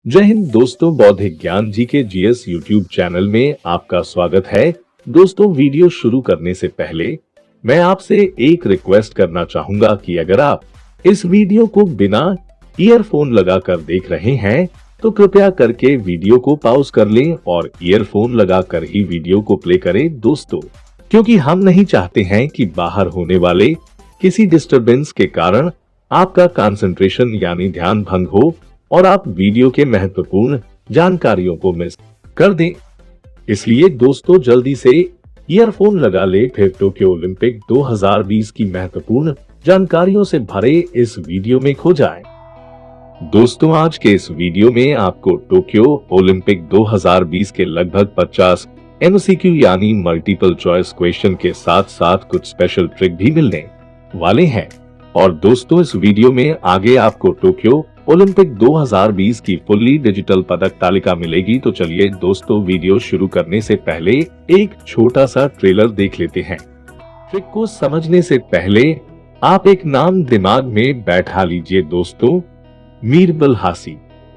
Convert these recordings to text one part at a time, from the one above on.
जय हिंद दोस्तों, बौद्धिक ज्ञान जी के जीएस यूट्यूब चैनल में आपका स्वागत है। दोस्तों, वीडियो शुरू करने से पहले मैं आपसे एक रिक्वेस्ट करना चाहूंगा कि अगर आप इस वीडियो को बिना ईयरफोन लगाकर देख रहे हैं तो कृपया करके वीडियो को पॉज कर लें और ईयरफोन लगाकर ही वीडियो को प्ले करें दोस्तों, क्योंकि हम नहीं चाहते हैं कि बाहर होने वाले किसी डिस्टरबेंस के कारण आपका कंसंट्रेशन यानी ध्यान भंग हो और आप वीडियो के महत्वपूर्ण जानकारियों को मिस कर दें। इसलिए दोस्तों, जल्दी से ईयरफोन लगा ले, फिर टोक्यो ओलंपिक 2020 की महत्वपूर्ण जानकारियों से भरे इस वीडियो में खो जाएं। दोस्तों, आज के इस वीडियो में आपको टोक्यो ओलंपिक 2020 के लगभग 50 एमसीक्यू यानी मल्टीपल चॉइस क्वेश्चन के साथ साथ कुछ स्पेशल ट्रिक भी मिलने वाले हैं। और दोस्तों, इस वीडियो में आगे आपको टोक्यो ओलंपिक 2020 की फुल्ली डिजिटल पदक तालिका मिलेगी। तो चलिए दोस्तों, वीडियो शुरू करने से पहले एक छोटा सा ट्रेलर देख लेते हैं। ट्रिक को समझने से पहले आप एक नाम दिमाग में बैठा लीजिए दोस्तों, बीरबल हासी।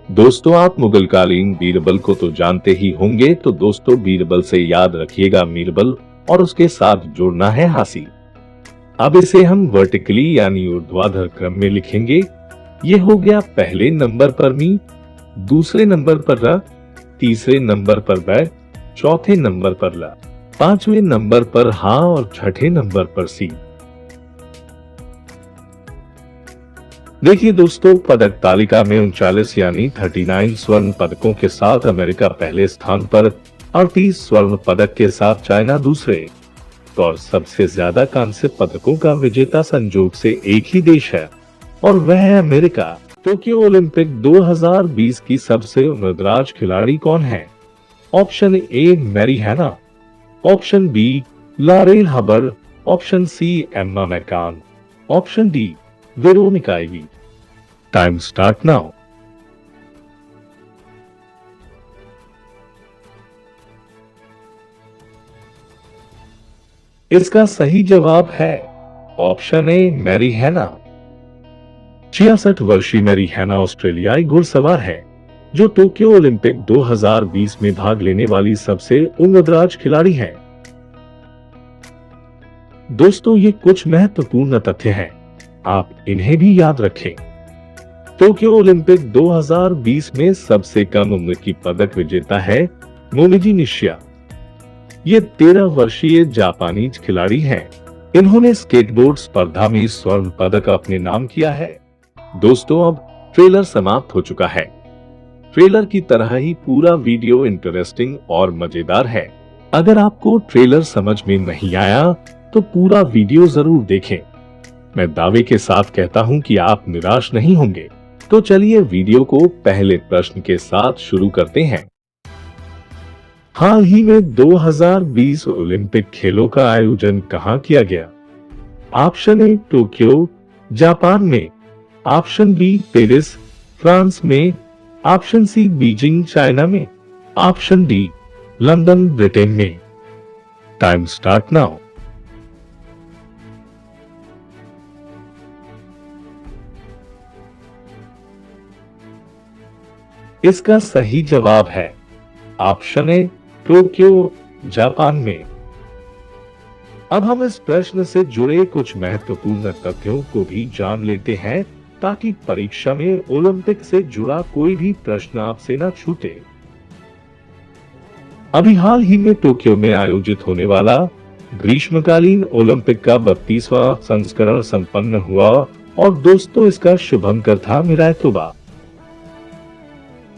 दोस्तों, आप मुगल कालीन बीरबल को तो जानते ही होंगे, तो दोस्तों बीरबल से याद रखिएगा बीरबल और उसके साथ जोड़ना है हासी। अब इसे हम वर्टिकली यानी ऊर्ध्वाधर क्रम में लिखेंगे। ये हो गया पहले नंबर पर मी, दूसरे नंबर पर र, तीसरे नंबर पर बै, चौथे नंबर पर ला, पांचवें नंबर पर हा और छठे नंबर पर सी। देखिए दोस्तों, पदक तालिका में 39 यानी 39 स्वर्ण पदकों के साथ अमेरिका पहले स्थान पर, 38 स्वर्ण पदक के साथ चाइना दूसरे, और सबसे ज्यादा कांस्य पदकों का विजेता संजोग से एक ही देश है और वह है अमेरिका। टोक्यो ओलंपिक 2020 की सबसे उम्रदराज खिलाड़ी कौन है? Option A Mary Hannah, option B Laurel Hubbard, option C Emma McKeon, option D Veronica Evie. Time start now. इसका सही जवाब है ऑप्शन ए मैरी हैना। 66 वर्षीय मैरी हैना ऑस्ट्रेलियाई घुड़सवार है जो टोक्यो ओलंपिक 2020 में भाग लेने वाली सबसे उम्रदराज खिलाड़ी है। दोस्तों, ये कुछ महत्वपूर्ण तथ्य हैं, आप इन्हें भी याद रखें। टोक्यो ओलंपिक 2020 में सबसे कम उम्र की पदक विजेता है मोमिजी निशिया। ये 13 वर्षीय जापानी खिलाड़ी हैं। इन्होंने स्केटबोर्ड स्पर्धा में स्वर्ण पदक अपने नाम किया है। दोस्तों, अब ट्रेलर समाप्त हो चुका है। ट्रेलर की तरह ही पूरा वीडियो इंटरेस्टिंग और मजेदार है। अगर आपको ट्रेलर समझ में नहीं आया तो पूरा वीडियो जरूर देखें। मैं दावे के साथ कहता हूं कि आप निराश नहीं होंगे। तो चलिए वीडियो को पहले प्रश्न के साथ शुरू करते हैं। हाल ही में 2020 ओलंपिक खेलों का आयोजन कहां किया गया? ऑप्शन ए टोक्यो जापान में, ऑप्शन बी पेरिस फ्रांस में, ऑप्शन सी बीजिंग चाइना में, ऑप्शन डी लंदन ब्रिटेन में। Time start now. इसका सही जवाब है ऑप्शन ए टोक्यो जापान में। अब हम इस प्रश्न से जुड़े कुछ महत्वपूर्ण तथ्यों को भी जान लेते हैं ताकि परीक्षा में ओलंपिक से जुड़ा कोई भी प्रश्न आपसे न छूटे। अभी हाल ही में टोक्यो में आयोजित होने वाला ग्रीष्मकालीन ओलंपिक का 32वां संस्करण संपन्न हुआ और दोस्तों, इसका शुभंकर था मिराई तोबा।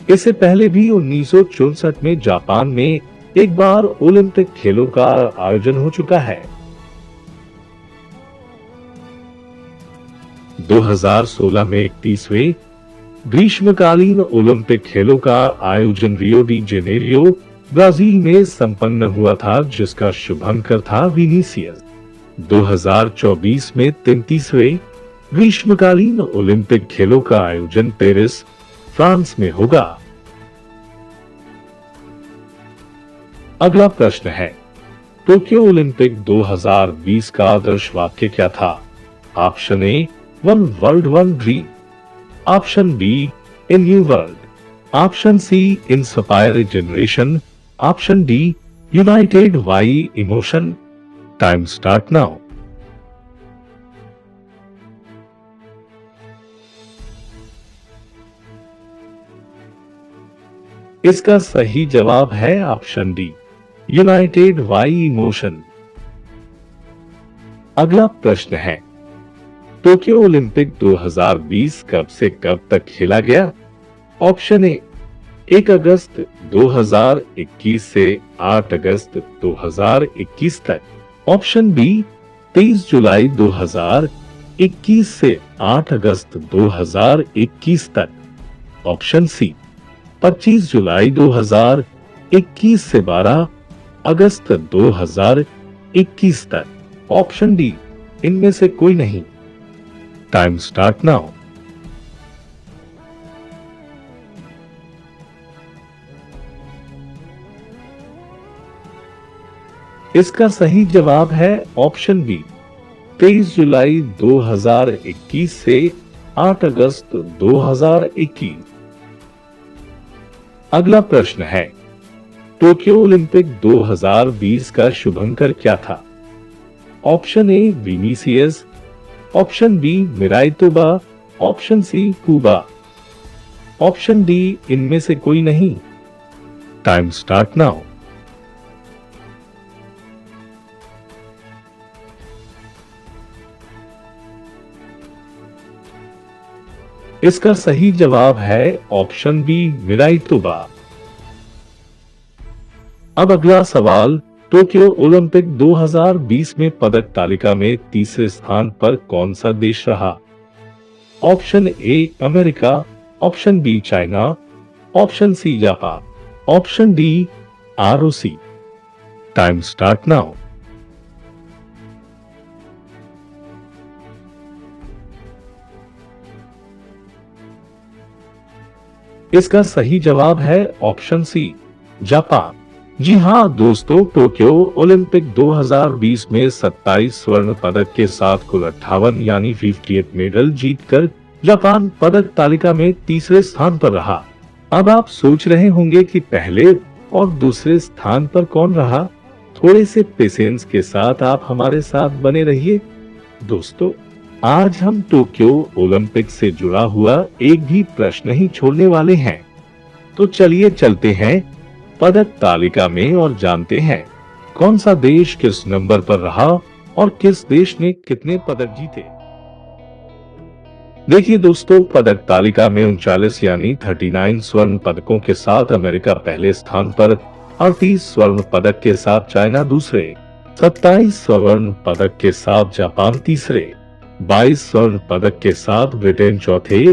इससे पहले भी 1964 में जापान में एक बार ओलंपिक खेलों का आयोजन हो चुका है। 2016 में 31वें ग्रीष्मकालीन ओलंपिक खेलों का आयोजन रियो डी जेनेरियो ब्राजील में संपन्न हुआ था, जिसका शुभंकर था विनीसियस। 2024 में 33वें ग्रीष्मकालीन ओलंपिक खेलों का आयोजन पेरिस फ्रांस में होगा। अगला प्रश्न है, टोक्यो ओलंपिक 2020 का आदर्श वाक्य क्या था? Option A one world one dream, option B a new world, option C inspire generation, option D united by emotion. Time start now. इसका सही जवाब है option D united by emotion. अगला प्रश्न है, टोक्यो ओलंपिक 2020 कब से कब तक खेला गया? ऑप्शन ए 1 अगस्त 2021 से 8 अगस्त 2021 तक, ऑप्शन बी 23 जुलाई 2021 से 8 अगस्त 2021 तक, ऑप्शन सी 25 जुलाई 2021 से 12 अगस्त 2021 तक, ऑप्शन डी इनमें से कोई नहीं। Time start now. इसका सही जवाब है ऑप्शन बी 23 जुलाई 2021 से 8 अगस्त 2021। अगला प्रश्न है, टोक्यो ओलंपिक 2020 का शुभंकर क्या था? Option A Vinicius, option B Miraitowa, option C Kuba, option D इनमें से कोई नहीं। Time start now. इसका सही जवाब है ऑप्शन बी मिराइतोबा। अब अगला सवाल, टोक्यो ओलंपिक 2020 में पदक तालिका में तीसरे स्थान पर कौन सा देश रहा? Option A America, option B China, option C Japan, option D ROC. Time start now. इसका सही जवाब है ऑप्शन सी जापान। जी हाँ दोस्तों, टोक्यो ओलंपिक 2020 में 27 स्वर्ण पदक के साथ कुल 58 यानी 58 मेडल जीतकर जापान पदक तालिका में तीसरे स्थान पर रहा। अब आप सोच रहे होंगे कि पहले और दूसरे स्थान पर कौन रहा? थोड़े से पेशेंस के साथ आप हमारे साथ बने रहिए। दोस्तों, आज हम टोक्यो ओलंपिक से जुड़ा हुआ एक भी प्रश्न नहीं छोड़ने वाले हैं। तो चलिए चलते हैं पदक तालिका में और जानते हैं कौन सा देश किस नंबर पर रहा और किस देश ने कितने पदक जीते। देखिए दोस्तों, पदक तालिका में 39 यानी 39 स्वर्ण पदकों के साथ अमेरिका पहले स्थान पर, 38 स्वर्ण पदक के साथ चाइना दूसरे, 27 स्वर्ण पदक के साथ जापान तीसरे, 22 स्वर्ण पदक के साथ ब्रिटेन चौथे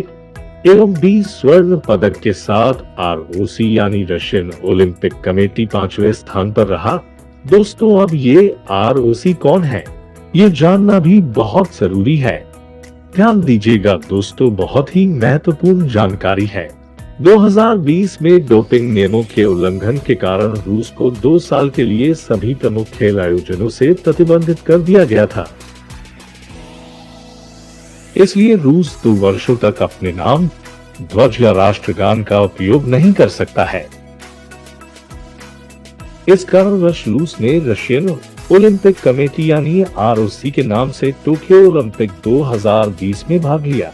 एवं 20 स्वर्ण पदक के साथ आरओसी यानी रशियन ओलंपिक कमेटी 5वें स्थान पर रहा। दोस्तों, अब ये आरओसी कौन है, ये जानना भी बहुत जरूरी है। ध्यान दीजिएगा दोस्तों, बहुत ही महत्वपूर्ण जानकारी है। 2020 में डोपिंग नियमों के उल्लंघन के कारण रूस को 2 साल के लिए सभी प्रमुख खेल आयोजनों से प्रतिबंधित कर दिया गया था। इसलिए रूस 2 वर्षों तक अपने नाम, ध्वज या राष्ट्रगान का उपयोग नहीं कर सकता है। इस कारणवश रूस ने रशियन ओलंपिक कमेटी यानी आरओसी के नाम से टोक्यो ओलंपिक 2020 में भाग लिया।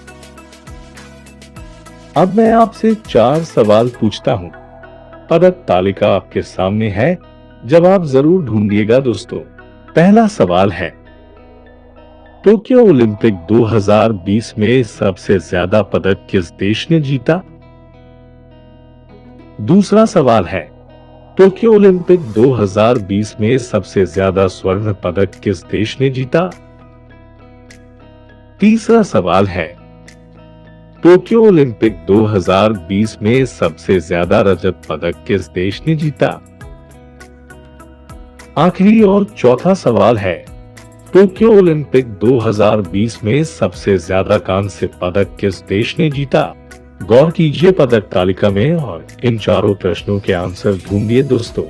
अब मैं आपसे 4 सवाल पूछता हूँ। पदक तालिका आपके सामने है, जवाब जरूर ढूंढिएगा दोस्तों। पहला सवाल है, टोक्यो ओलंपिक 2020 में सबसे ज्यादा पदक किस देश ने जीता? दूसरा सवाल है, टोक्यो ओलंपिक 2020 में सबसे ज्यादा स्वर्ण पदक किस देश ने जीता? तीसरा सवाल है, टोक्यो ओलंपिक 2020 में सबसे ज्यादा रजत पदक किस देश ने जीता? आखिरी और चौथा सवाल है, टोक्यो ओलंपिक 2020 में सबसे ज्यादा कांस्य पदक किस देश ने जीता? गौर कीजिए पदक तालिका में और इन चारों प्रश्नों के आंसर ढूंढिए दोस्तों।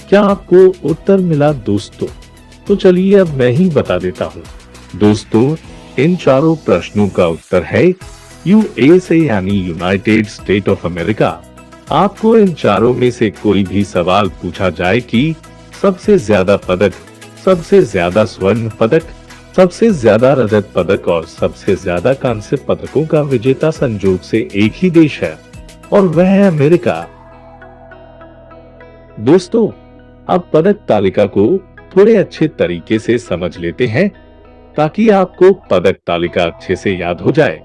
क्या आपको उत्तर मिला दोस्तों? तो चलिए अब मैं ही बता देता हूँ। दोस्तों, इन चारों प्रश्नों का उत्तर है यूएसए यानी यूनाइटेड स्टेट ऑफ अमेरिका। आपको इन चारों में से कोई भी सवाल पूछा जाए कि सबसे ज्यादा पदक, सबसे ज्यादा स्वर्ण पदक, सबसे ज्यादा रजत पदक और सबसे ज्यादा कांस्य पदकों का विजेता संयोग से एक ही देश है और वह है अमेरिका। दोस्तों, अब पदक तालिका को थोड़े अच्छे तरीके से समझ लेते हैं ताकि आपको पदक तालिका अच्छे से याद हो जाए।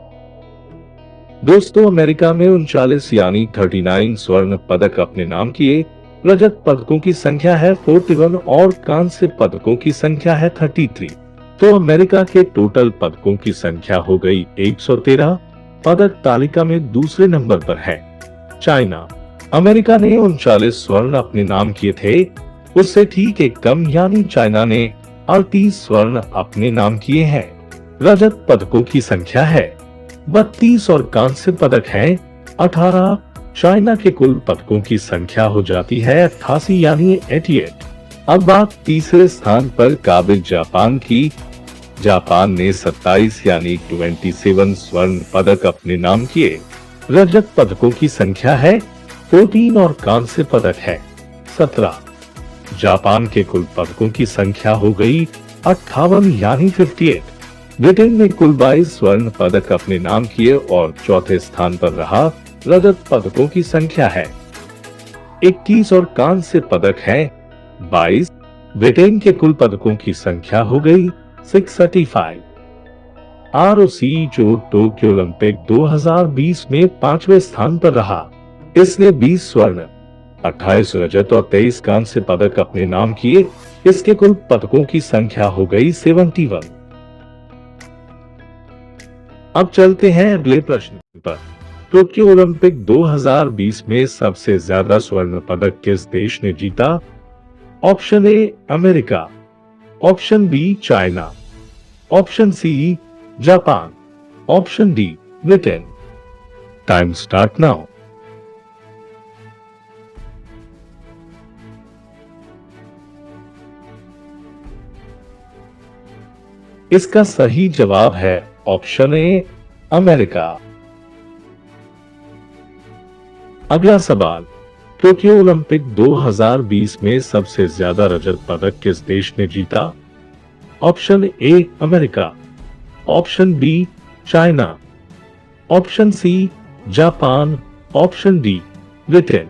दोस्तों, अमेरिका में 39 यानी 39 स्वर्ण पदक अपने नाम किए, रजत पदकों की संख्या है 41 और कांस्य पदकों की संख्या है 33। तो अमेरिका के टोटल पदकों की संख्या हो गई 113। पदक तालिका में दूसरे नंबर पर है चाइना। अमेरिका ने 39 स्वर्ण अपने नाम किए थे, उससे ठीक एक कम यानी चाइना ने 38 स्वर्ण अपने नाम किए हैं। रजत पदकों की संख्या है 32 और कांस्य पदक है 18। चाइना के कुल पदकों की संख्या हो जाती है 88 यानी 88। अब बात तीसरे स्थान पर काबिल जापान की। जापान ने 27 यानी 27 स्वर्ण पदक अपने नाम किए। रजत पदकों की संख्या है 14 और कांस्य पदक है 17। जापान के कुल पदकों की संख्या हो गई 58 यानी 58। ब्रिटेन ने कुल 22 स्वर्ण पदक अपने नाम किए और चौथे स्थान पर रहा। रजत पदकों की संख्या है 21 और कांस्य पदक है 22। ब्रिटेन के कुल पदकों की संख्या हो गई 635। ROC जो टोक्यो ओलंपिक 2020 में 5वें स्थान पर रहा, इसने 20 स्वर्ण, 28 रजत और 23 कांस्य पदक अपने नाम किए। इसके कुल पदकों की संख्या हो गई 71। अब चलते हैं अगले प्रश्न पर। टोक्यो ओलंपिक 2020 में सबसे ज्यादा स्वर्ण पदक किस देश ने जीता? Option A America, option B China, option C Japan, option D Britain. Time start now. इसका सही जवाब है ऑप्शन ए अमेरिका। अगला सवाल, टोक्यो ओलंपिक 2020 में सबसे ज्यादा रजत पदक किस देश ने जीता? Option A America, option B China, option C Japan, option D Britain.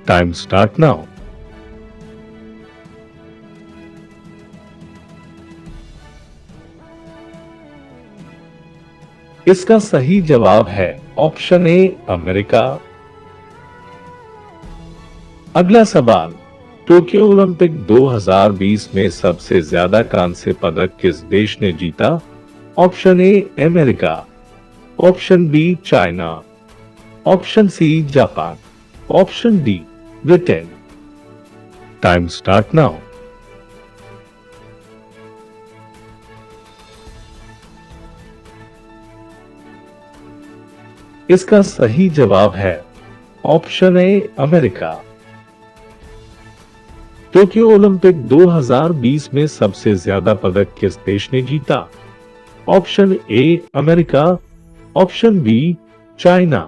Time start now. इसका सही जवाब है ऑप्शन ए अमेरिका। अगला सवाल, टोक्यो ओलंपिक 2020 में सबसे ज्यादा कांस्य पदक किस देश ने जीता? Option A America, option B China, option C Japan, option D Britain. Time start now. इसका सही जवाब है option A America. Tokyo Olympic 2020 में सबसे ज्यादा पदक किस देश ने जीता? Option A America, option B China,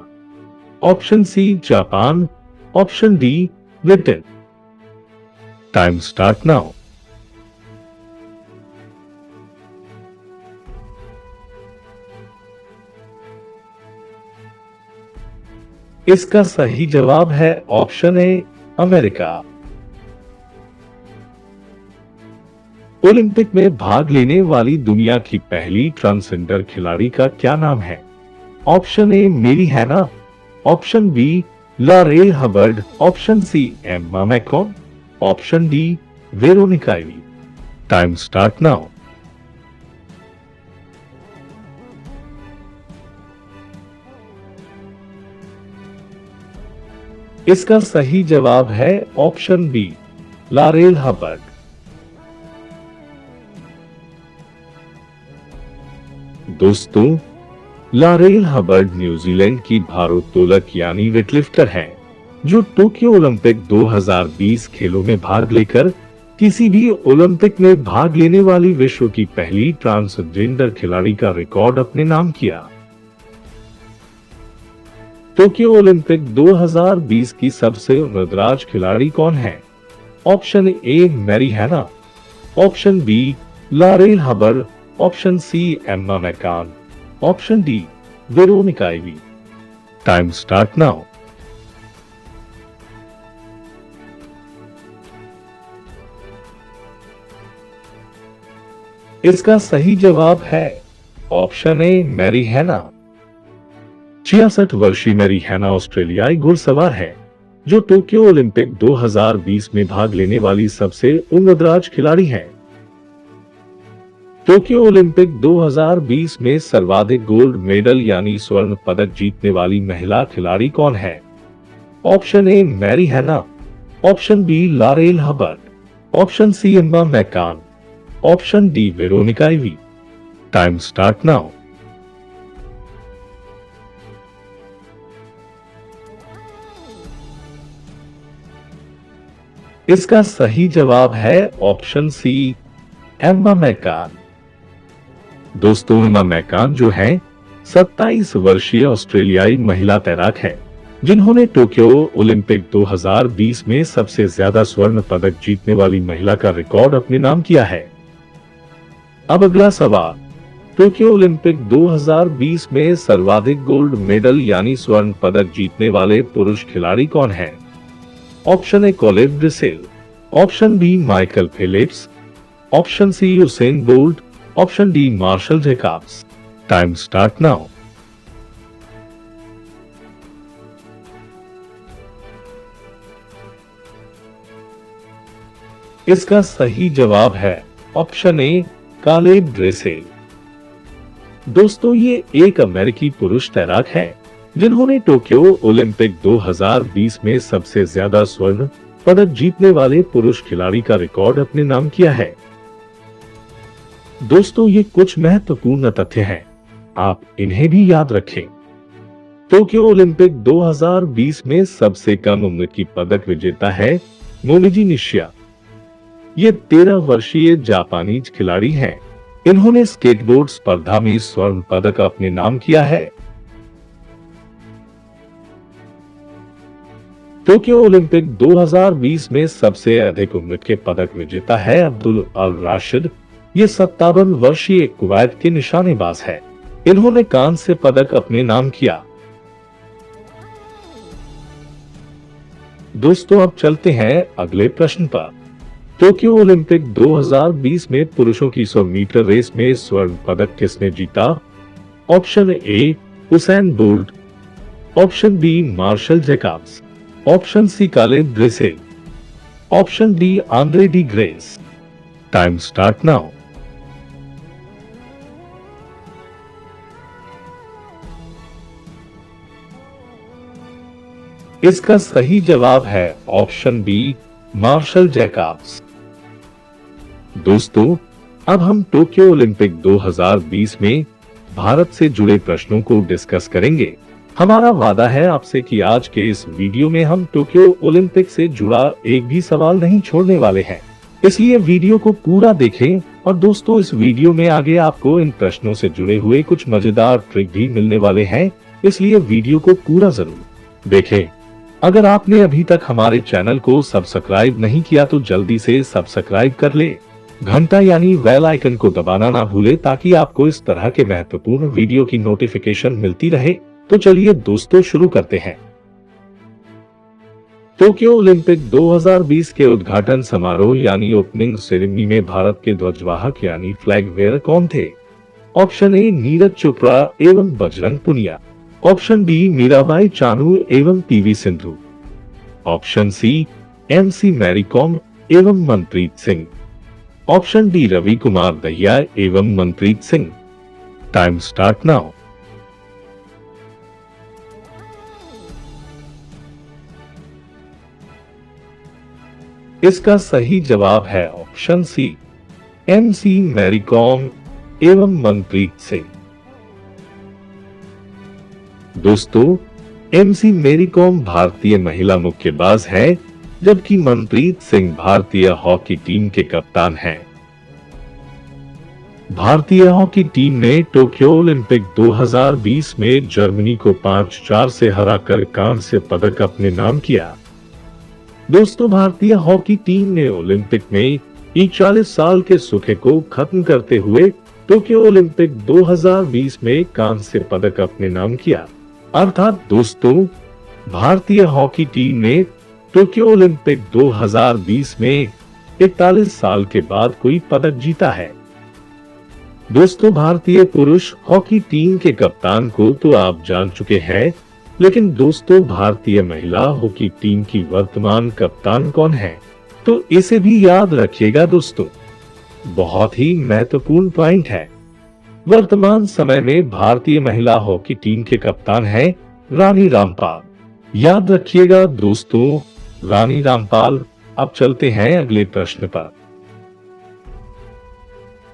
option C Japan, option D Britain. Time start now. इसका सही जवाब है ऑप्शन ए अमेरिका। ओलंपिक में भाग लेने वाली दुनिया की पहली ट्रांसजेंडर खिलाड़ी का क्या नाम है? Option A Mary Hanna, option B Laurel Hubbard, option C Emma McKeon, option D Veronica Evie. Time start now. इसका सही जवाब है ऑप्शन बी लॉरेल हबर्ड। दोस्तों, लॉरेल हबर्ड न्यूजीलैंड की भारोत्तोलक यानी वेटलिफ्टर हैं, जो टोक्यो ओलंपिक 2020 खेलों में भाग लेकर किसी भी ओलंपिक में भाग लेने वाली विश्व की पहली ट्रांसजेंडर खिलाड़ी का रिकॉर्ड अपने नाम किया। टोक्यो ओलंपिक 2020 की सबसे उम्रदराज खिलाड़ी कौन है? Option A Mary Hannah, option B Laurel Hubbard, option C Emma McKeon, option D Veronica Ivy. Time start now. इसका सही जवाब है ऑप्शन ए मैरी हैना। 66 वर्षीय मैरी हैना ऑस्ट्रेलियाई घुड़सवार है जो टोक्यो ओलंपिक 2020 में भाग लेने वाली सबसे उम्रदराज खिलाड़ी है। टोक्यो ओलंपिक 2020 में सर्वाधिक गोल्ड मेडल यानी स्वर्ण पदक जीतने वाली महिला खिलाड़ी कौन है? Option A Mary Hannah, option B Laurel Hubbard, option C Emma McKeon, option D Veronica Ivy. Time start now. इसका सही जवाब है ऑप्शन सी एम्मा मैकान। दोस्तों, एम्मा मैकान जो है 27 वर्षीय ऑस्ट्रेलियाई महिला तैराक है जिन्होंने टोक्यो ओलंपिक 2020 में सबसे ज्यादा स्वर्ण पदक जीतने वाली महिला का रिकॉर्ड अपने नाम किया है। अब अगला सवाल, टोक्यो ओलंपिक 2020 में सर्वाधिक गोल्ड मेडल यानी स्वर्ण पदक जीतने वाले पुरुष खिलाड़ी कौन है? Option A Caleb Dressel, option B Michael Phelps, option C Usain Bolt, option D Marcell Jacobs. Time start now. इसका सही जवाब है ऑप्शन ए कॉलेब ब्रिसेल। दोस्तों, ये एक अमेरिकी पुरुष तैराक है जिन्होंने टोक्यो ओलंपिक 2020 में सबसे ज्यादा स्वर्ण पदक जीतने वाले पुरुष खिलाड़ी का रिकॉर्ड अपने नाम किया है। दोस्तों, ये कुछ महत्वपूर्ण तथ्य हैं, आप इन्हें भी याद रखें। टोक्यो ओलंपिक 2020 में सबसे कम उम्र की पदक विजेता है मोमिजी निशिया। ये 13 वर्षीय जापानीज खिलाड़ी हैं। इन्होंने स्केटबोर्ड स्पर्धा में स्वर्ण पदक अपने नाम किया है। टोक्यो ओलंपिक 2020 में सबसे अधिक उम्र के पदक विजेता है अब्दुल अल राशिद। ये 57 वर्षीय कुवैत के निशानेबाज है। इन्होंने कांस्य पदक अपने नाम किया। दोस्तों, अब चलते हैं अगले प्रश्न पर। टोक्यो ओलंपिक 2020 में पुरुषों की 100 मीटर रेस में स्वर्ण पदक किसने जीता? Option A Usain Bolt, option B Marcell Jacobs, option C Caleb Dressel, option D Andre De Grasse. Time start now. इसका सही जवाब है ऑप्शन बी मार्शल जैकब्स। दोस्तों, अब हम टोक्यो ओलंपिक 2020 में भारत से जुड़े प्रश्नों को डिस्कस करेंगे। हमारा वादा है आपसे कि आज के इस वीडियो में हम टोक्यो ओलंपिक से जुड़ा एक भी सवाल नहीं छोड़ने वाले हैं, इसलिए वीडियो को पूरा देखें। और दोस्तों, इस वीडियो में आगे आपको इन प्रश्नों से जुड़े हुए कुछ मजेदार ट्रिक भी मिलने वाले हैं, इसलिए वीडियो को पूरा जरूर देखें। अगर आपने अभी तक हमारे चैनल को सब्सक्राइब नहीं किया तो जल्दी से सब्सक्राइब कर ले, घंटा यानी बेल आइकन को दबाना ना भूले ताकि आपको इस तरह के महत्वपूर्ण वीडियो की नोटिफिकेशन मिलती रहे। तो चलिए दोस्तों, शुरू करते हैं। टोक्यो ओलंपिक 2020 के उद्घाटन समारोह यानी ओपनिंग सेरेमनी में भारत के ध्वजवाहक यानी फ्लैग बेयरर कौन थे? ऑप्शन ए नीरज चोपड़ा एवं बजरंग पुनिया, ऑप्शन बी मीराबाई चानू एवं PV Sindhu, option C MC Mary Kom एवं मनप्रीत सिंह, ऑप्शन डी रवि कुमार दहिया एवं Manpreet Singh. Time start now. इसका सही जवाब है option C MC Mary Kom एवं मनप्रीत सिंह। दोस्तों, एमसी मैरी कॉम भारतीय महिला मुक्केबाज है जबकि मनप्रीत सिंह भारतीय हॉकी टीम के कप्तान हैं। भारतीय हॉकी टीम ने टोक्यो ओलंपिक 2020 में जर्मनी को 5-4 से हराकर कांस्य पदक अपने नाम किया। दोस्तों, भारतीय हॉकी टीम ने ओलंपिक में 40 साल के सूखे को खत्म करते हुए टोक्यो ओलंपिक 2020 में कांस्य पदक अपने नाम किया। अर्थात दोस्तों, भारतीय हॉकी टीम ने टोक्यो ओलंपिक 2020 में 41 साल के बाद कोई पदक जीता है। दोस्तों, भारतीय पुरुष हॉकी टीम के कप्तान को तो आप जान चुके हैं, लेकिन दोस्तों, भारतीय महिला हॉकी टीम की वर्तमान कप्तान कौन है, तो इसे भी याद रखिएगा दोस्तों। बहुत ही महत्वपूर्ण पॉइंट है। वर्तमान समय में भारतीय महिला हॉकी टीम के कप्तान हैं रानी रामपाल। याद रखिएगा दोस्तों, रानी रामपाल। अब चलते हैं अगले प्रश्न पर।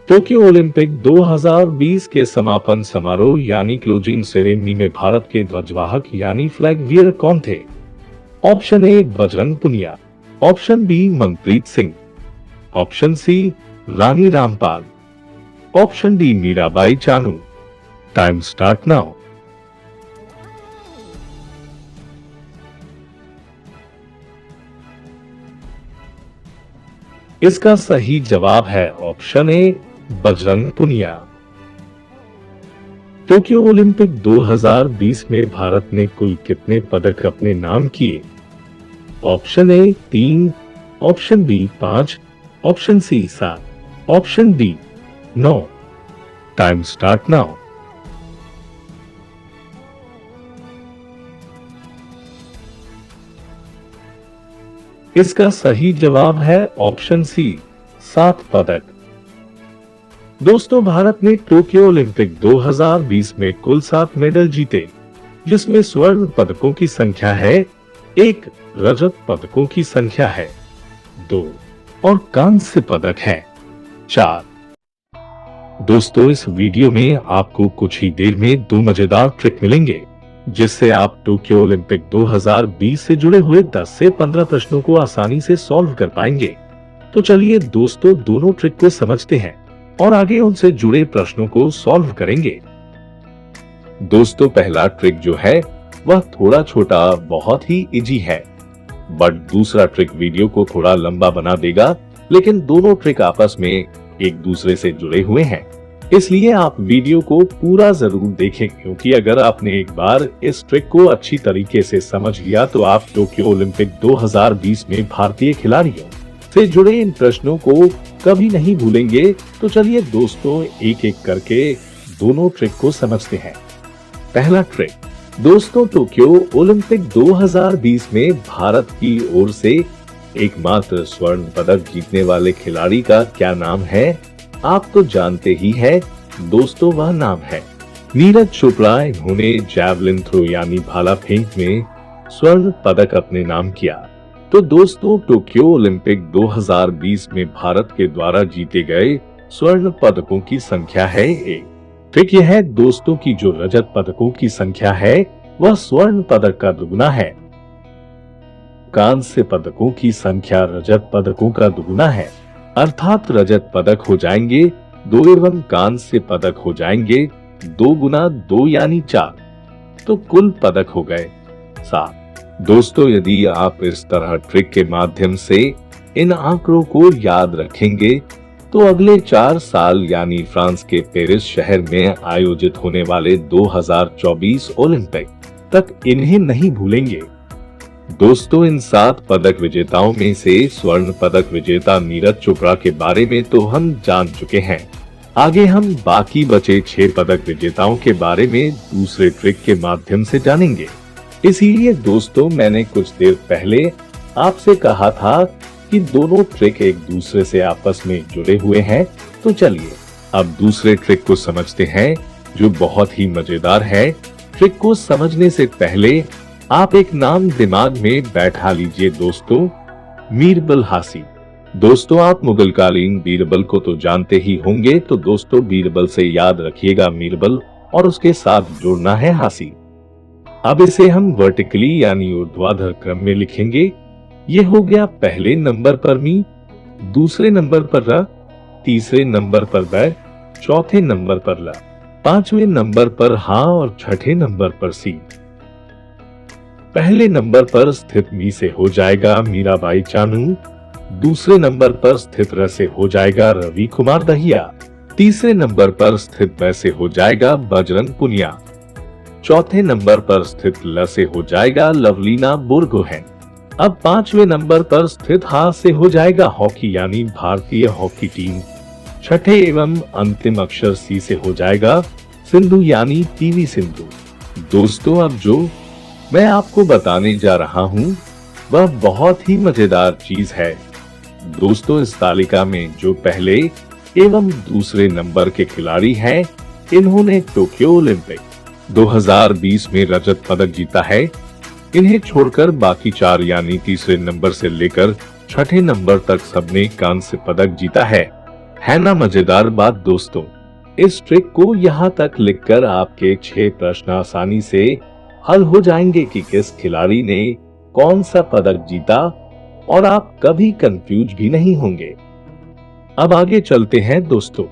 टोक्यो ओलंपिक 2020 के समापन समारोह यानी क्लोजिंग सेरेमनी में भारत के ध्वजवाहक यानी फ्लैग वीयर कौन थे? Option A Bajrang Punia, option B Manpreet Singh, option C Rani Rampal, option D Mirabai Chanu. Time start now. इसका सही जवाब है option A Bajrang Punia. Tokyo Olympic 2020 में भारत ने कुल कितने पदक अपने नाम किए? Option A 3, option B 5, option C 7, option D 9। Time start now. इसका सही जवाब है ऑप्शन सी 7 पदक। दोस्तों, भारत ने टोक्यो ओलंपिक 2020 में कुल 7 मेडल जीते, जिसमें स्वर्ण पदकों की संख्या है 1, रजत पदकों की संख्या है 2 और कांस्य पदक है 4। दोस्तों, इस वीडियो में आपको कुछ ही देर में 2 मजेदार ट्रिक मिलेंगे, जिससे आप टोक्यो ओलंपिक 2020 से जुड़े हुए 10 से 15 प्रश्नों को आसानी से सॉल्व कर पाएंगे। तो चलिए दोस्तों, दोनों ट्रिक को समझते हैं और आगे उनसे जुड़े प्रश्नों को सॉल्व करेंगे। दोस्तों, पहला ट्रिक जो है वह थोड़ा छोटा, बहुत ही इजी है, बट दूसरा ट्रिक वीडियो को थोड़ा लंबा बना देगा, लेकिन दोनों ट्रिक आपस में एक दूसरे से जुड़े हुए हैं, इसलिए आप वीडियो को पूरा जरूर देखें, क्योंकि अगर आपने एक बार इस ट्रिक को अच्छी तरीके से समझ लिया तो आप टोक्यो ओलंपिक 2020 में भारतीय खिलाड़ियों से जुड़े इन प्रश्नों को कभी नहीं भूलेंगे। तो चलिए दोस्तों, एक एक करके दोनों ट्रिक को समझते हैं। पहला ट्रिक, दोस्तों, टोक्यो ओलंपिक 2020 में भारत की ओर से एकमात्र स्वर्ण पदक जीतने वाले खिलाड़ी का क्या नाम है? आप तो जानते ही हैं दोस्तों, वह नाम है नीरज चोपड़ा। इन्होंने जैवलिन थ्रो यानी भाला फेंक में स्वर्ण पदक अपने नाम किया। तो दोस्तों, टोक्यो ओलंपिक 2020 में भारत के द्वारा जीते गए स्वर्ण पदकों की संख्या है 1। ट्रिक यह है दोस्तों की जो रजत पदकों की संख्या है वह स्वर्ण पदक का दुगुना है। कांस्य पदकों की संख्या रजत पदकों का दुगुना है, अर्थात रजत पदक हो जाएंगे 2 एवं कांस्य पदक हो जाएंगे 2 गुना 2 यानी 4। तो कुल पदक हो गए 7। दोस्तों, यदि आप इस तरह ट्रिक के माध्यम से इन आंकड़ों को याद रखेंगे तो अगले 4 साल यानी फ्रांस के पेरिस शहर में आयोजित होने वाले 2024 ओलंपिक तक इन्हें नहीं भूलेंगे। दोस्तों, इन 7 पदक विजेताओं में से स्वर्ण पदक विजेता नीरज चोपड़ा के बारे में तो हम जान चुके हैं। आगे हम बाकी बचे 6 पदक विजेताओं के बारे में दूसरे ट्रिक के माध्यम से जानेंगे। इसीलिए दोस्तों, मैंने कुछ देर पहले आपसे कहा था कि दोनों ट्रिक एक दूसरे से आपस में जुड़े हुए हैं। तो चलिए अब दूसरे ट्रिक को समझते हैं, जो बहुत ही मजेदार है। ट्रिक को समझने से पहले आप एक नाम दिमाग में बैठा लीजिए दोस्तों, बीरबल हासी। दोस्तों, आप मुगलकालीन बीरबल को तो जानते ही होंगे, तो दोस्तों बीरबल से याद रखिएगा बीरबल और उसके साथ जोड़ना है हासी। अब इसे हम वर्टिकली यानी ऊर्ध्वाधर क्रम में लिखेंगे। ये हो गया पहले नंबर पर मी, दूसरे नंबर पर र, तीसरे नंबर पर ब, चौथे नंबर पर ल, पांचवें नंबर पर हा और छठे नंबर पर सी। पहले नंबर पर स्थित मी से हो जाएगा मीराबाई चानू, दूसरे नंबर पर स्थित र से हो जाएगा रवि कुमार दहिया, तीसरे नंबर पर स्थित ब से हो जाएगा बजरंग पुनिया, चौथे नंबर पर स्थित ल से हो जाएगा लवलीना बोरगोहेन। अब पांचवें नंबर पर स्थित हा से हो जाएगा हॉकी यानी भारतीय हॉकी टीम, छठे एवं अंतिम अक्षर सी से हो जाएगा सिंधु यानी पीवी सिंधु। दोस्तों, अब जो मैं आपको बताने जा रहा हूं वह बहुत ही मजेदार चीज है। दोस्तों, इस तालिका में जो पहले एवं दूसरे नंबर के खिलाड़ी हैं, इन्होंने टोक्यो ओलंपिक 2020 में रजत पदक जीता है। इन्हें छोड़कर बाकी चार यानी तीसरे नंबर से लेकर छठे नंबर तक सबने कांस्य पदक जीता है ना मजेदार बात। दोस्तों, इस ट्रिक को यहाँ तक लिखकर आपके 6 प्रश्न आसानी से हल हो जाएंगे कि किस खिलाड़ी ने कौन सा पदक जीता और आप कभी कंफ्यूज भी नहीं होंगे। अब आगे चलते हैं दोस्तों,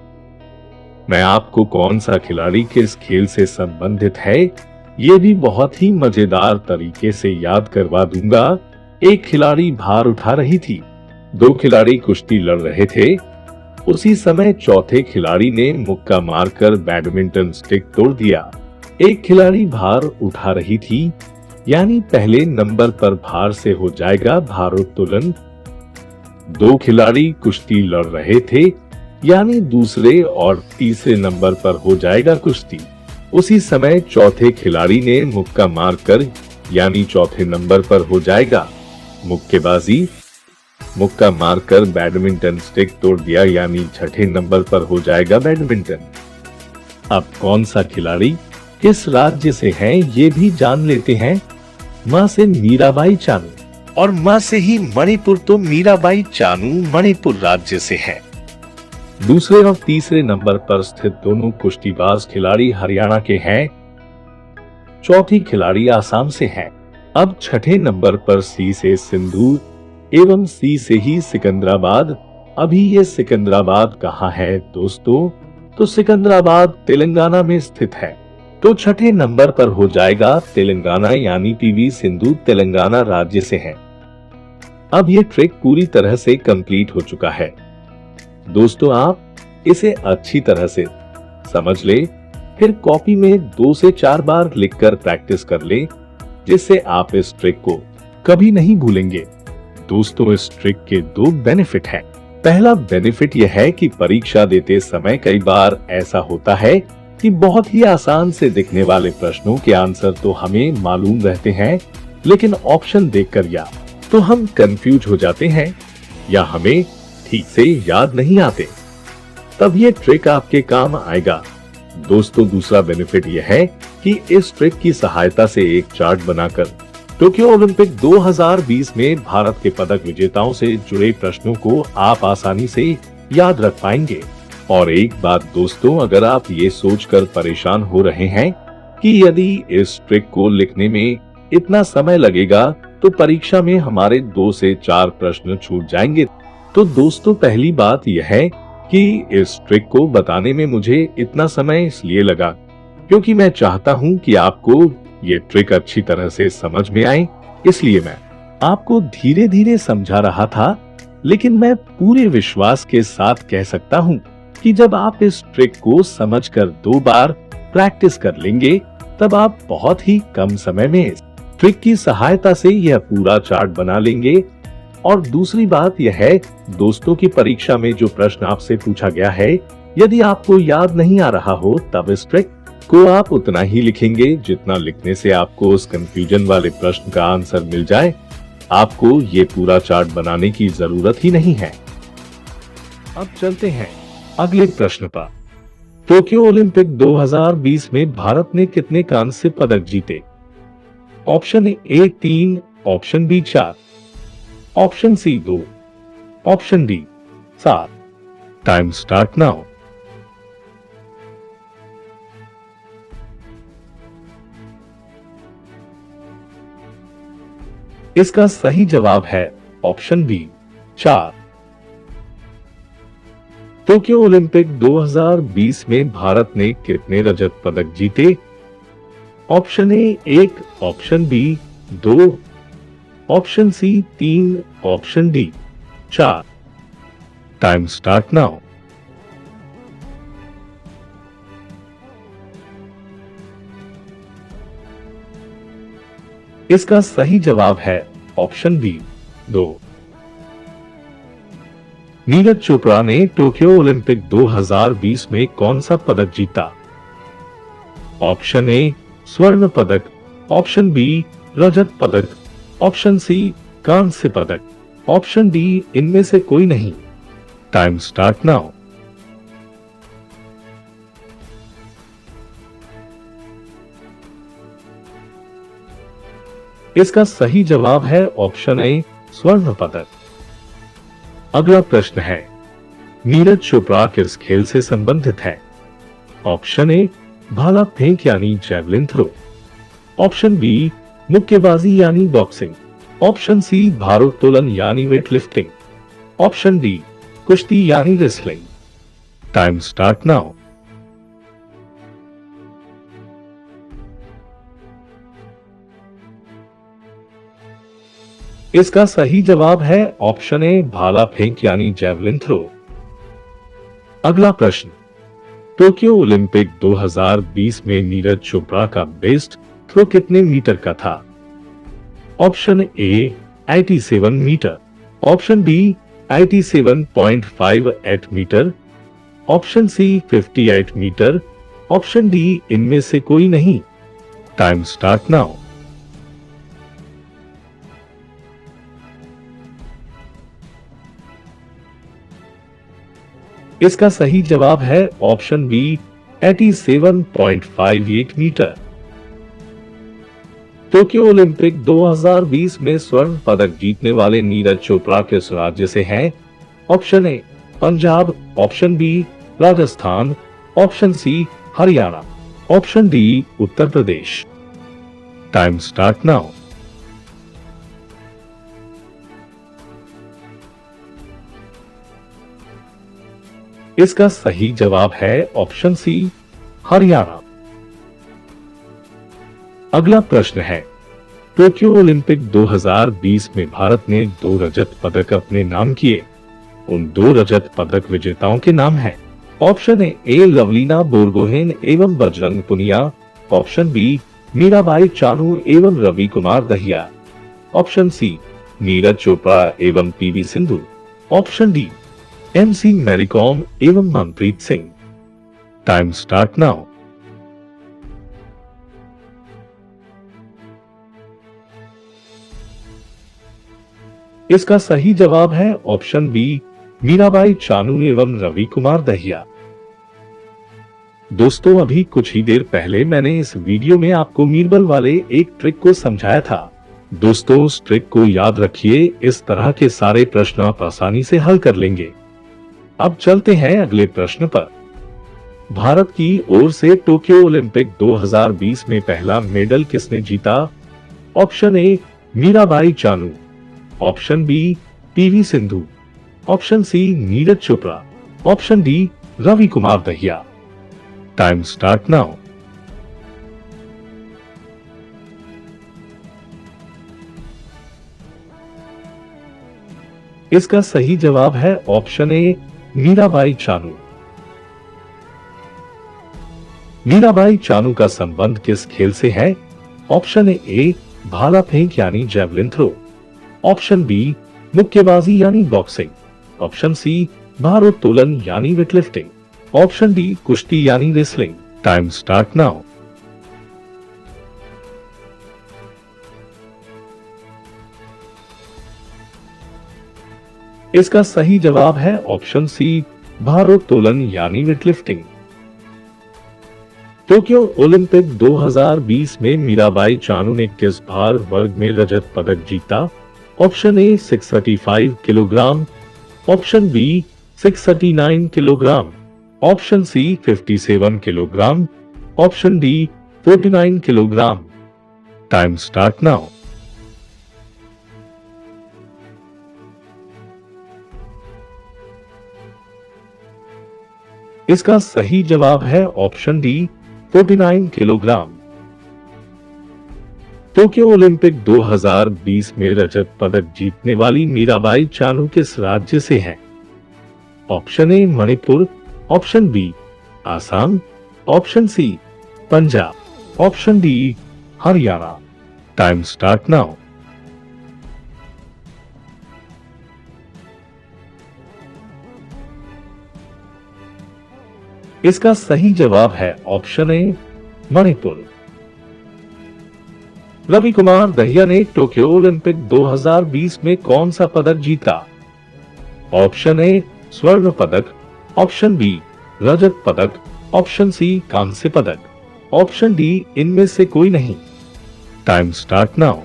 मैं आपको कौन सा खिलाड़ी किस खेल से संबंधित है ये भी बहुत ही मजेदार तरीके से याद करवा दूंगा। एक खिलाड़ी भार उठा रही थी, 2 खिलाड़ी कुश्ती लड़ रहे थे। उसी समय चौथे खिलाड़ी ने मुक्का मारकर बैडमिंटन स्टिक तोड़ दिया। एक खिलाड़ी भार उठा रही थी यानी पहले नंबर पर भार से हो जाएगा भारोत्तोलन। 2 खिलाड़ी कुश्ती लड़ रहे थे यानी दूसरे और तीसरे नंबर पर हो जाएगा कुश्ती। उसी समय चौथे खिलाड़ी ने मुक्का मारकर यानी चौथे नंबर पर हो जाएगा मुक्केबाजी। मुक्का मारकर बैडमिंटन स्टिक तोड़ दिया यानी छठे नंबर पर हो जाएगा बैडमिंटन। अब कौन सा खिलाड़ी किस राज्य से है ये भी जान लेते हैं। मां से मीराबाई चानू और मां से ही मणिपुर, तो मीराबाई चानू मणिपुर राज्य से है। दूसरे और तीसरे नंबर पर स्थित दोनों कुश्तीबाज खिलाड़ी हरियाणा के हैं। चौथी खिलाड़ी आसाम से है। अब छठे नंबर पर सी से सिंधु एवं सी से ही सिकंदराबाद। अभी ये सिकंदराबाद कहाँ है दोस्तों? तो सिकंदराबाद तेलंगाना में स्थित है। तो छठे नंबर पर हो जाएगा तेलंगाना यानी पीवी सिंधु तेलंगाना राज्य से है। अब ये ट्रिक पूरी तरह से कंप्लीट हो चुका है। दोस्तों, आप इसे अच्छी तरह से समझ ले, फिर कॉपी में 2 से 4 बार लिखकर प्रैक्टिस कर ले, जिससे आप इस ट्रिक को कभी नहीं भूलेंगे। दोस्तों, इस ट्रिक के 2 बेनिफिट हैं। पहला बेनिफिट यह है कि परीक्षा देते समय कई बार ऐसा होता है कि बहुत ही आसान से दिखने वाले प्रश्नों के आंसर तो हमें मालूम रहते हैं, लेकिन ऑप्शन देखकर या तो हम कंफ्यूज हो जाते हैं या हमें ठीक से याद नहीं आते। तब ये ट्रिक आपके काम आएगा। दोस्तों, दूसरा बेनिफिट यह है कि इस ट्रिक की सहायता से एक चार्ट बनाकर टोक्यो ओलंपिक 2020 में भारत के पदक विजेताओं से जुड़े प्रश्नों को आप आसानी से याद रख पाएंगे। और एक बात दोस्तों, अगर आप ये सोचकर परेशान हो रहे हैं कि यदि इस ट्रिक को लिखने में इतना समय लगेगा तो परीक्षा में हमारे 2 से 4 प्रश्न छूट जाएंगे, तो दोस्तों पहली बात यह है कि इस ट्रिक को बताने में मुझे इतना समय इसलिए लगा क्योंकि मैं चाहता हूं कि आपको ये ट्रिक अच्छी तरह से समझ में आए, इसलिए मैं आपको धीरे धीरे समझा रहा था। लेकिन मैं पूरे विश्वास के साथ कह सकता हूं कि जब आप इस ट्रिक को समझकर 2 बार प्रैक्टिस कर लेंगे, तब आप बहुत ही कम समय में इस ट्रिक की सहायता से यह पूरा चार्ट बना लेंगे। और दूसरी बात यह है दोस्तों की परीक्षा में जो प्रश्न आपसे पूछा गया है, यदि आपको याद नहीं आ रहा हो, तब इस ट्रिक को आप उतना ही लिखेंगे जितना लिखने से आपको उस कंफ्यूजन वाले प्रश्न का आंसर मिल जाए। आपको ये पूरा चार्ट बनाने की जरूरत ही नहीं है। अब चलते हैं अगले प्रश्न पर। टोक्यो ओलंपिक 2020 में भारत ने कितने कांस्य पदक जीते? Option A 3, option B 4, option C 2, option D 7। Time start now. इसका सही जवाब है ऑप्शन बी 4। टोक्यो ओलंपिक 2020 में भारत ने कितने रजत पदक जीते? Option A 1, option B 2, option C 3, option D 4। Time start now. इसका सही जवाब है ऑप्शन बी 2। नीरज चोपड़ा ने टोक्यो ओलंपिक 2020 में कौन सा पदक जीता? ऑप्शन ए स्वर्ण पदक, ऑप्शन बी रजत पदक, ऑप्शन सी कांस्य पदक, ऑप्शन डी इनमें से कोई नहीं। Time start now. इसका सही जवाब है ऑप्शन ए स्वर्ण पदक। अगला प्रश्न है, नीरज चोपड़ा किस खेल से संबंधित है? ऑप्शन ए भाला फेंक यानी जैवलिन थ्रो, ऑप्शन बी मुक्केबाजी यानी बॉक्सिंग, ऑप्शन सी भारोत्तोलन यानी वेटलिफ्टिंग, ऑप्शन डी कुश्ती यानी रेसलिंग। Time start now. इसका सही जवाब है ऑप्शन ए भाला फेंक यानी जैवलिन थ्रो। अगला प्रश्न, टोक्यो ओलंपिक 2020 में नीरज चोपड़ा का बेस्ट थ्रो कितने मीटर का था? Option A 87 metre, option B 87.58 metre, option C 58 metre, option D इनमें से कोई नहीं। Time start now. इसका सही जवाब है option B 87.58 metre. Tokyo Olympic 2020 में स्वर्ण पदक जीतने वाले नीरज चोपड़ा किस राज्य से हैं? Option A Punjab, option B Rajasthan, option C Haryana, option D Uttar Pradesh. Time start now. इसका सही जवाब है ऑप्शन सी हरियाणा। अगला प्रश्न है, टोक्यो ओलंपिक 2020 में भारत ने 2 रजत पदक अपने नाम किए। उन 2 रजत पदक विजेताओं के नाम हैं। ऑप्शन ए लवलीना बोरगोहेन एवं बजरंग पुनिया, ऑप्शन बी मीराबाई चानू एवं रवि कुमार दहिया, ऑप्शन सी नीरज चोपड़ा एवं PV Sindhu, option D MC Mary Kom एवं Manpreet Singh. Time start now. इसका सही जवाब है ऑप्शन बी मीराबाई चानू एवं रवि कुमार दहिया। दोस्तों, अभी कुछ ही देर पहले मैंने इस वीडियो में आपको मीरबल वाले एक ट्रिक को समझाया था। दोस्तों, उस ट्रिक को याद रखिए, इस तरह के सारे प्रश्न आप आसानी से हल कर लेंगे। अब चलते हैं अगले प्रश्न पर। भारत की ओर से टोक्यो ओलंपिक 2020 में पहला मेडल किसने जीता? Option A Mirabai Chanu, option B PV Sindhu, option C Neeraj Chopra, option D Ravi Kumar Dahiya. Time start now. इसका सही जवाब है ऑप्शन ए मीराबाई चानू। मीराबाई चानू का संबंध किस खेल से है? ऑप्शन ए भाला फेंक यानी जैवलिन थ्रो, ऑप्शन बी मुक्केबाजी यानी बॉक्सिंग, ऑप्शन सी भारोत्तोलन यानी वेटलिफ्टिंग, ऑप्शन डी कुश्ती यानी रेसलिंग। Time start now. इसका सही जवाब है ऑप्शन सी भारोत्तोलन यानी वेटलिफ्टिंग। टोक्यो ओलंपिक 2020 में मीराबाई चानू ने किस भार वर्ग में रजत पदक जीता? Option A 635 kilogram, option B 639 kilogram, option C 57 kilogram, option D 49 kilogram. Time start now. इसका सही जवाब है option D 49 kilogram. Tokyo Olympic 2020 में रजत पदक जीतने वाली मीराबाई चानू किस राज्य से हैं? Option A Manipur, option B Assam, option C Punjab, option D Haryana. Time start now. इसका सही जवाब है ऑप्शन ए मणिपुर। रवि कुमार दहिया ने टोक्यो ओलंपिक 2020 में कौन सा पदक जीता? ऑप्शन ए स्वर्ण पदक, ऑप्शन बी रजत पदक, ऑप्शन सी कांस्य पदक, ऑप्शन डी इनमें से कोई नहीं। Time start now.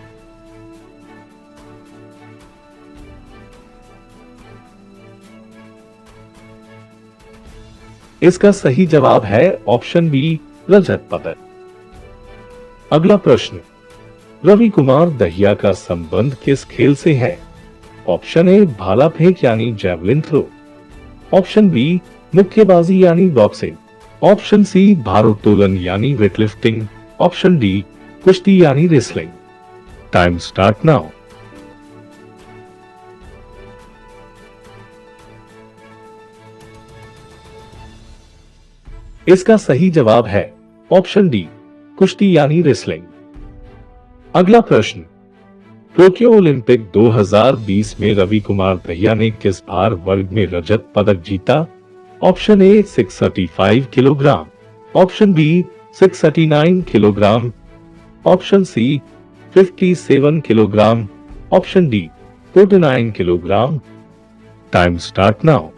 इसका सही जवाब है ऑप्शन बी रजत पदक। अगला प्रश्न, रवि कुमार दहिया का संबंध किस खेल से है? ऑप्शन ए भाला फेंक यानी जैवलिन थ्रो, ऑप्शन बी मुक्केबाजी यानी बॉक्सिंग, ऑप्शन सी भारोत्तोलन यानी वेटलिफ्टिंग, ऑप्शन डी कुश्ती यानी रेसलिंग। Time start now. इसका सही जवाब है ऑप्शन डी कुश्ती यानी रेसलिंग। अगला प्रश्न, टोक्यो ओलंपिक 2020 में रवि कुमार दहिया ने किस भार वर्ग में रजत पदक जीता? Option A 635 kilogram, option B 639 kilogram, option C 57 kilogram, option D 49 kilogram. Time start now.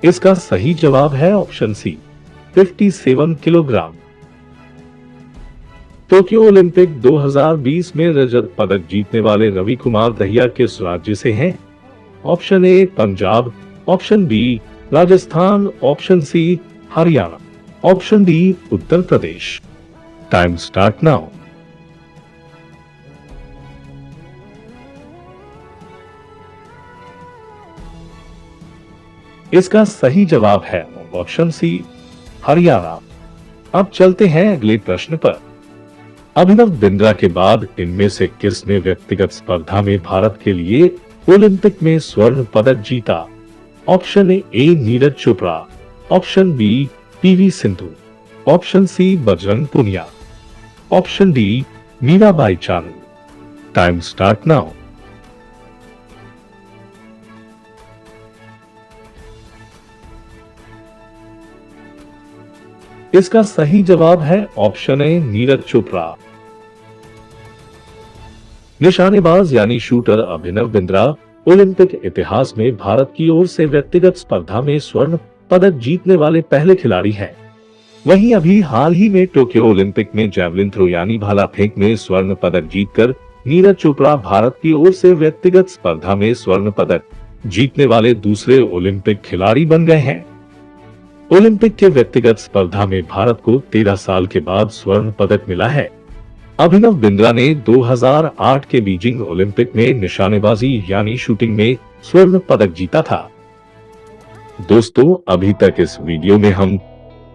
इसका सही जवाब है option C 57 kilogram. Tokyo Olympic 2020 में रजत पदक जीतने वाले रवि कुमार दहिया किस राज्य से हैं? Option A Punjab, option B Rajasthan, option C Haryana, option D Uttar Pradesh. Time start now. इसका सही जवाब है ऑप्शन सी हरियाणा। अब चलते हैं अगले प्रश्न पर। अभिनव बिंद्रा के बाद इनमें से किसने व्यक्तिगत स्पर्धा में भारत के लिए ओलंपिक में स्वर्ण पदक जीता? Option A Neeraj Chopra, option B PV Sindhu, option C Bajrang Punia, option D Mirabai Chanu. Time start now. इसका सही जवाब है ऑप्शन ए नीरज चोपड़ा। निशानेबाज यानी शूटर अभिनव बिंद्रा ओलंपिक इतिहास में भारत की ओर से व्यक्तिगत स्पर्धा में स्वर्ण पदक जीतने वाले पहले खिलाड़ी हैं। वहीं अभी हाल ही में टोक्यो ओलंपिक में जैवलिन थ्रो यानी भाला फेंक में स्वर्ण पदक जीतकर नीरज चोपड़ा भारत की ओर से व्यक्तिगत स्पर्धा में स्वर्ण पदक जीतने वाले दूसरे ओलंपिक खिलाड़ी बन गए हैं। ओलंपिक के व्यक्तिगत स्पर्धा में भारत को 13 साल के बाद स्वर्ण पदक मिला है। अभिनव बिंद्रा ने 2008 के बीजिंग ओलंपिक में निशानेबाजी यानी शूटिंग में स्वर्ण पदक जीता था। दोस्तों, अभी तक इस वीडियो में हम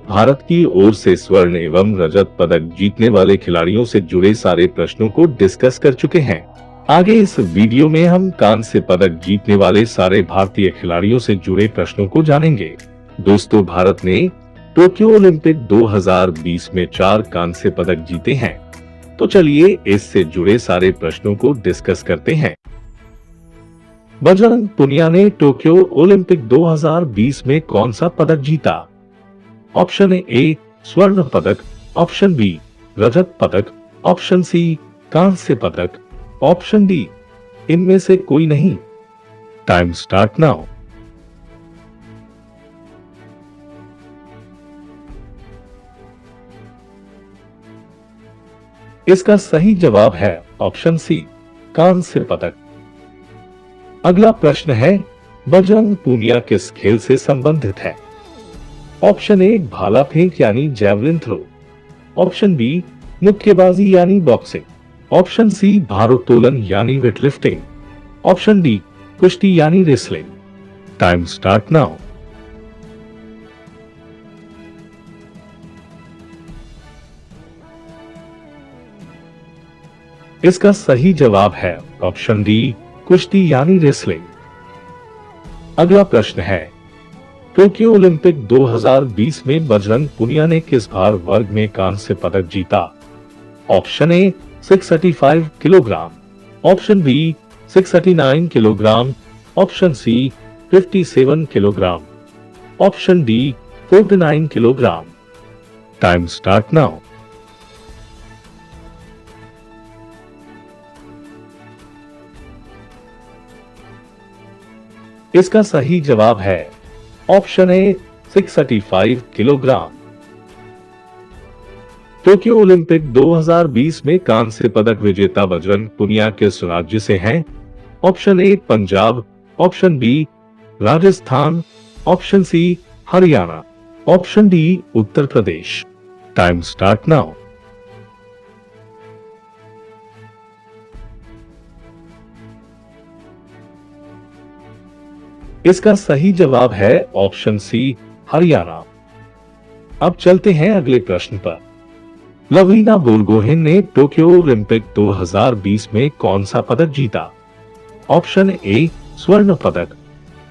भारत की ओर से स्वर्ण एवं रजत पदक जीतने वाले खिलाड़ियों से जुड़े सारे प्रश्नों को डिस्कस कर चुके हैं। आगे इस वीडियो में हम कांस्य पदक जीतने वाले सारे भारतीय खिलाड़ियों से जुड़े प्रश्नों को जानेंगे। दोस्तों, भारत ने टोक्यो ओलंपिक 2020 में 4 कांस्य पदक जीते हैं। तो चलिए इससे जुड़े सारे प्रश्नों को डिस्कस करते हैं। बजरंग पुनिया ने टोक्यो ओलंपिक 2020 में कौन सा पदक जीता? ऑप्शन ए स्वर्ण पदक, ऑप्शन बी रजत पदक, ऑप्शन सी कांस्य पदक, ऑप्शन डी इनमें से कोई नहीं। Time start now. इसका सही जवाब है ऑप्शन सी कांस्य पदक। अगला प्रश्न है, बजरंग पूनिया किस खेल से संबंधित है? ऑप्शन ए भाला फेंक यानी जैवलिन थ्रो, ऑप्शन बी मुक्केबाजी यानी बॉक्सिंग, ऑप्शन सी भारोत्तोलन यानी वेटलिफ्टिंग, ऑप्शन डी कुश्ती यानी रेसलिंग। Time start now. इसका सही जवाब है ऑप्शन डी कुश्ती यानी रेसलिंग। अगला प्रश्न है, टोक्यो ओलंपिक 2020 में बजरंग पुनिया ने किस भार वर्ग में कांस्य पदक जीता? Option A 635 kilogram, option B 639 kilogram, option C 57 kilogram, option D 49 kilogram. Time start now. इसका सही जवाब है option A 635 kilogram. Tokyo Olympic 2020 में कांस्य पदक विजेता बजरंग पुनिया किस राज्य से हैं? Option A Punjab, option B Rajasthan, option C Haryana, option D Uttar Pradesh. Time start now. इसका सही जवाब है ऑप्शन सी हरियाणा। अब चलते हैं अगले प्रश्न पर। लवलीना बोरगोहेन ने टोक्यो ओलंपिक 2020 में कौन सा पदक जीता? ऑप्शन ए स्वर्ण पदक,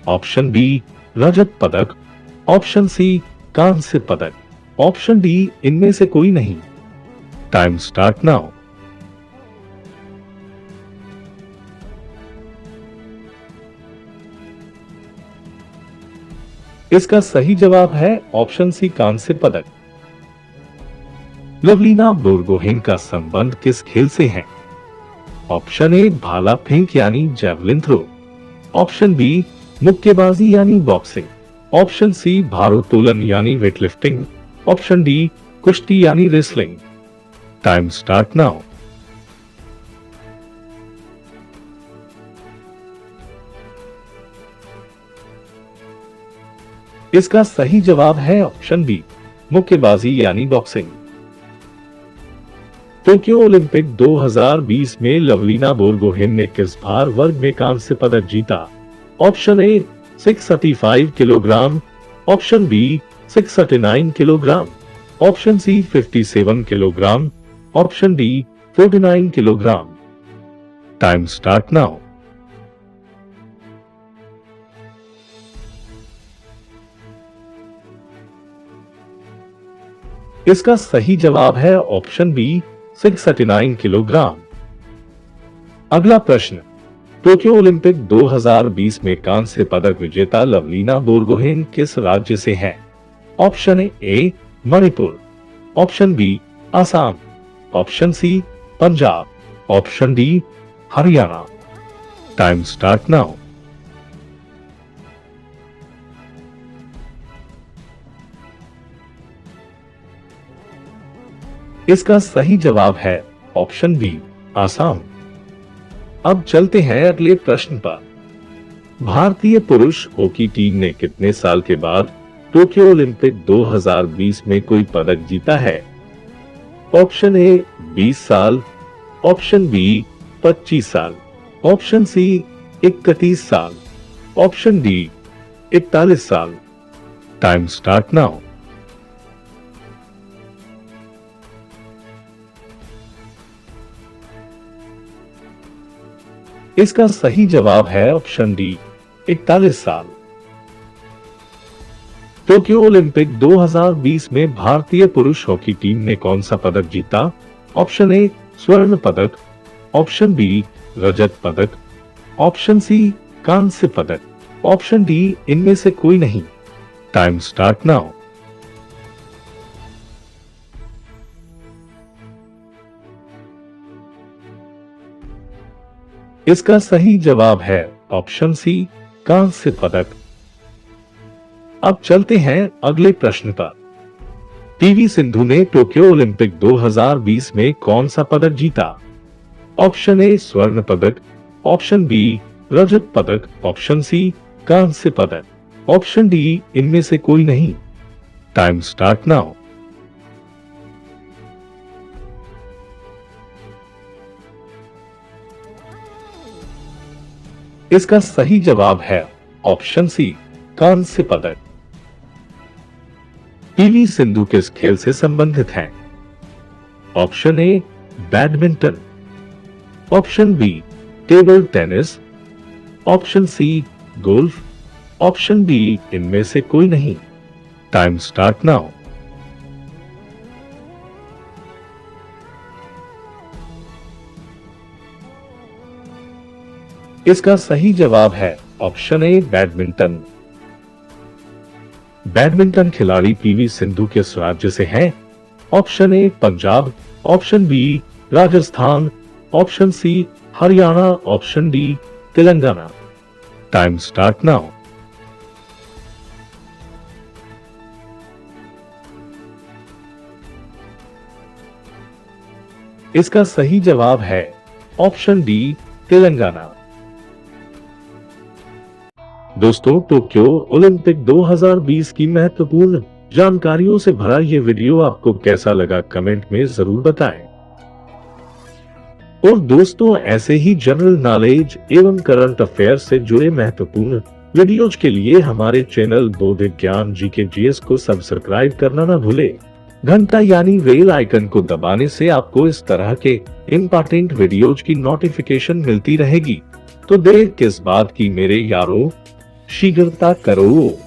ऑप्शन बी रजत पदक, ऑप्शन सी कांस्य पदक, ऑप्शन डी इनमें से कोई नहीं। Time start now. इसका सही जवाब है ऑप्शन सी कांस्य पदक। लवलीना बोरगोहेन का संबंध किस खेल से है? ऑप्शन ए भाला फेंक यानी जैवलिन थ्रो, ऑप्शन बी मुक्केबाजी यानी बॉक्सिंग, ऑप्शन सी भारोत्तोलन यानी वेटलिफ्टिंग, ऑप्शन डी कुश्ती यानी रेसलिंग। Time start now. इसका सही जवाब है ऑप्शन बी मुक्केबाजी यानी बॉक्सिंग। टोक्यो ओलंपिक 2020 में लवलीना बोरगोहेन ने किस भार वर्ग में कांस्य पदक जीता? Option A 635 kilogram, option B 639 kilogram, option C 57 kilogram, option D 49 kilogram. Time start now. इसका सही जवाब है ऑप्शन बी 639 किलोग्राम। अगला प्रश्न, टोक्यो ओलंपिक 2020 में कांस्य पदक विजेता लवलीना बोरगोहेन किस राज्य से है? Option A Manipur, option B Assam, option C Punjab, option D Haryana. Time start now. इसका सही जवाब है ऑप्शन बी आसाम। अब चलते हैं अगले प्रश्न पर। भारतीय पुरुष हॉकी टीम ने कितने साल के बाद टोक्यो ओलंपिक 2020 में कोई पदक जीता है? ऑप्शन ए 20 साल, ऑप्शन बी 25 साल, ऑप्शन सी 31 साल, ऑप्शन डी 41 साल। Time start now. इसका सही जवाब है ऑप्शन डी 41 साल। टोक्यो ओलंपिक 2020 में भारतीय पुरुष हॉकी टीम ने कौन सा पदक जीता? ऑप्शन ए स्वर्ण पदक, ऑप्शन बी रजत पदक, ऑप्शन सी कांस्य पदक, ऑप्शन डी इनमें से कोई नहीं। Time start now. इसका सही जवाब है ऑप्शन सी कांस्य पदक। अब चलते हैं अगले प्रश्न पर। पीवी सिंधु ने टोक्यो ओलंपिक 2020 में कौन सा पदक जीता? ऑप्शन ए स्वर्ण पदक, ऑप्शन बी रजत पदक, ऑप्शन सी कांस्य पदक, ऑप्शन डी इनमें से कोई नहीं। Time start now. इसका सही जवाब है ऑप्शन सी, कांस्य पदक। पीवी सिंधु किस खेल से संबंधित हैं? Option A badminton, option B table tennis, option C golf, option D इनमें से कोई नहीं। Time start now. इसका सही जवाब है ऑप्शन ए बैडमिंटन। बैडमिंटन खिलाड़ी पीवी सिंधु किस राज्य से हैं? Option A Punjab, option B Rajasthan, option C Haryana, option D Telangana. Time start now. इसका सही जवाब है ऑप्शन डी तेलंगाना। दोस्तों, टोक्यो ओलंपिक 2020 की महत्वपूर्ण जानकारियों से भरा ये वीडियो आपको कैसा लगा कमेंट में जरूर बताएं। और दोस्तों, ऐसे ही जनरल नॉलेज एवं करंट अफेयर से जुड़े महत्वपूर्ण वीडियोज के लिए हमारे चैनल बौद्धिक ज्ञान जीके जीएस को सब्सक्राइब करना न भूले। घंटा यानी बेल आइकन को दबाने से आपको इस तरह के इम्पोर्टेंट वीडियोज की नोटिफिकेशन मिलती रहेगी। तो देर किस बात की मेरे यारों, शीघ्रता करो।